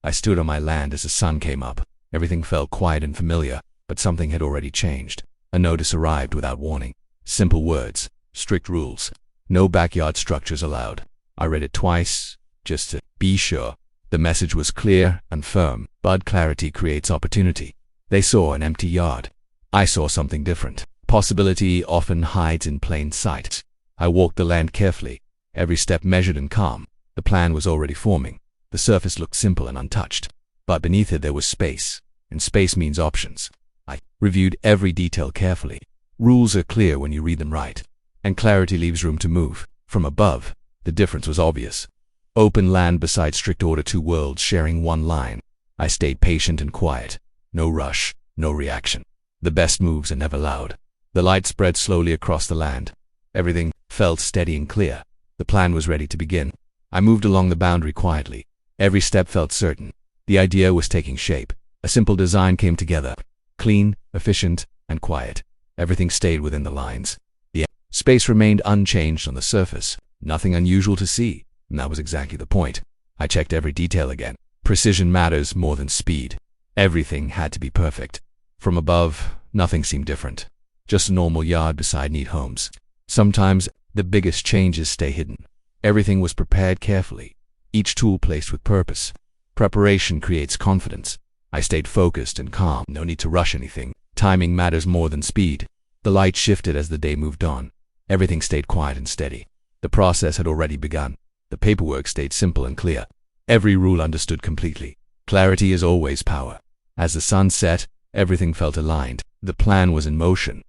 I stood on my land as the sun came up. Everything felt quiet and familiar, but something had already changed. A notice arrived without warning. Simple words, strict rules, no backyard structures allowed. I read it twice, just to be sure. The message was clear and firm, but clarity creates opportunity. They saw an empty yard. I saw something different. Possibility often hides in plain sight. I walked the land carefully, every step measured and calm. The plan was already forming. The surface looked simple and untouched, but beneath it there was space, and space means options. I reviewed every detail carefully. Rules are clear when you read them right, and clarity leaves room to move. From above, the difference was obvious. Open land beside strict order, two worlds sharing one line. I stayed patient and quiet. No rush, no reaction. The best moves are never loud. The light spread slowly across the land. Everything felt steady and clear. The plan was ready to begin. I moved along the boundary quietly. Every step felt certain. The idea was taking shape. A simple design came together. Clean, efficient, and quiet. Everything stayed within the lines. The space remained unchanged on the surface. Nothing unusual to see, and that was exactly the point. I checked every detail again. Precision matters more than speed. Everything had to be perfect. From above, nothing seemed different. Just a normal yard beside neat homes. Sometimes, the biggest changes stay hidden. Everything was prepared carefully. Each tool placed with purpose. Preparation creates confidence. I stayed focused and calm. No need to rush anything. Timing matters more than speed. The light shifted as the day moved on. Everything stayed quiet and steady. The process had already begun. The paperwork stayed simple and clear. Every rule understood completely. Clarity is always power. As the sun set, everything felt aligned. The plan was in motion,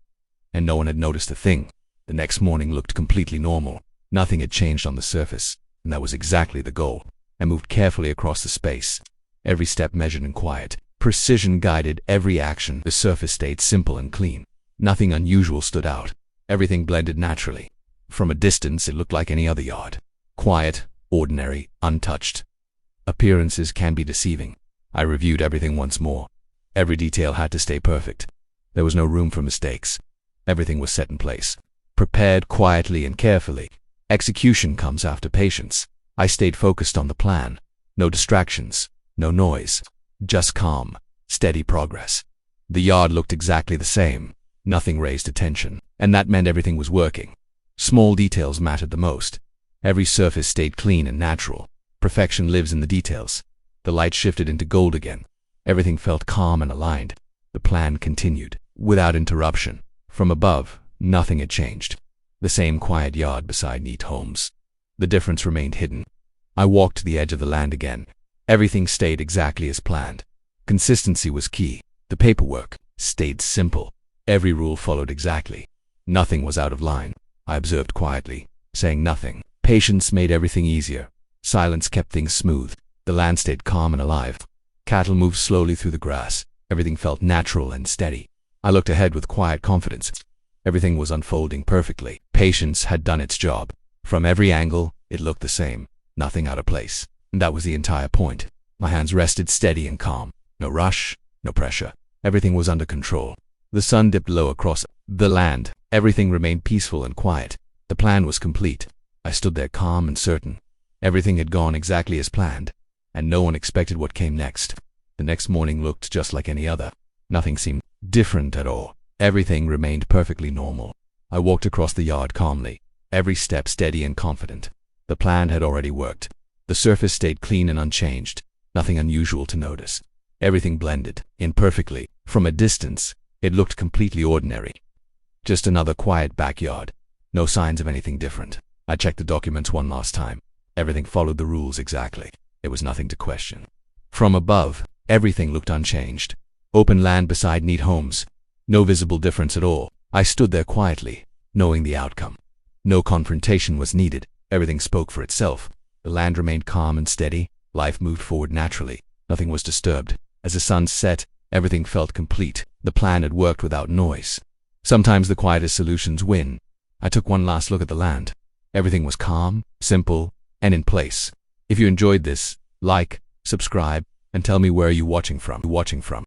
and no one had noticed a thing. The next morning looked completely normal. Nothing had changed on the surface, and that was exactly the goal. I moved carefully across the space. Every step measured and quiet. Precision guided every action. The surface stayed simple and clean. Nothing unusual stood out. Everything blended naturally. From a distance, it looked like any other yard. Quiet, ordinary, untouched. Appearances can be deceiving. I reviewed everything once more. Every detail had to stay perfect. There was no room for mistakes. Everything was set in place. Prepared quietly and carefully. Execution comes after patience. I stayed focused on the plan. No distractions, no noise. Just calm, steady progress. The yard looked exactly the same. Nothing raised attention, and that meant everything was working. Small details mattered the most. Every surface stayed clean and natural. Perfection lives in the details. The light shifted into gold again. Everything felt calm and aligned. The plan continued, without interruption. From above, nothing had changed. The same quiet yard beside neat homes. The difference remained hidden. I walked to the edge of the land again. Everything stayed exactly as planned. Consistency was key. The paperwork stayed simple. Every rule followed exactly. Nothing was out of line. I observed quietly, saying nothing. Patience made everything easier. Silence kept things smooth. The land stayed calm and alive. Cattle moved slowly through the grass. Everything felt natural and steady. I looked ahead with quiet confidence. Everything was unfolding perfectly. Patience had done its job. From every angle, it looked the same. Nothing out of place. And that was the entire point. My hands rested steady and calm. No rush, no pressure. Everything was under control. The sun dipped low across the land. Everything remained peaceful and quiet. The plan was complete. I stood there calm and certain. Everything had gone exactly as planned, and no one expected what came next. The next morning looked just like any other. Nothing seemed different at all. Everything remained perfectly normal. I walked across the yard calmly, every step steady and confident. The plan had already worked. The surface stayed clean and unchanged. Nothing unusual to notice. Everything blended in perfectly. From a distance, it looked completely ordinary. Just another quiet backyard. No signs of anything different. I checked the documents one last time. Everything followed the rules exactly. There was nothing to question. From above, everything looked unchanged. Open land beside neat homes. No visible difference at all. I stood there quietly, knowing the outcome. No confrontation was needed. Everything spoke for itself. The land remained calm and steady. Life moved forward naturally. Nothing was disturbed. As the sun set, everything felt complete. The plan had worked without noise. Sometimes the quietest solutions win. I took one last look at the land. Everything was calm, simple, and in place. If you enjoyed this, like, subscribe, and tell me where you're watching from.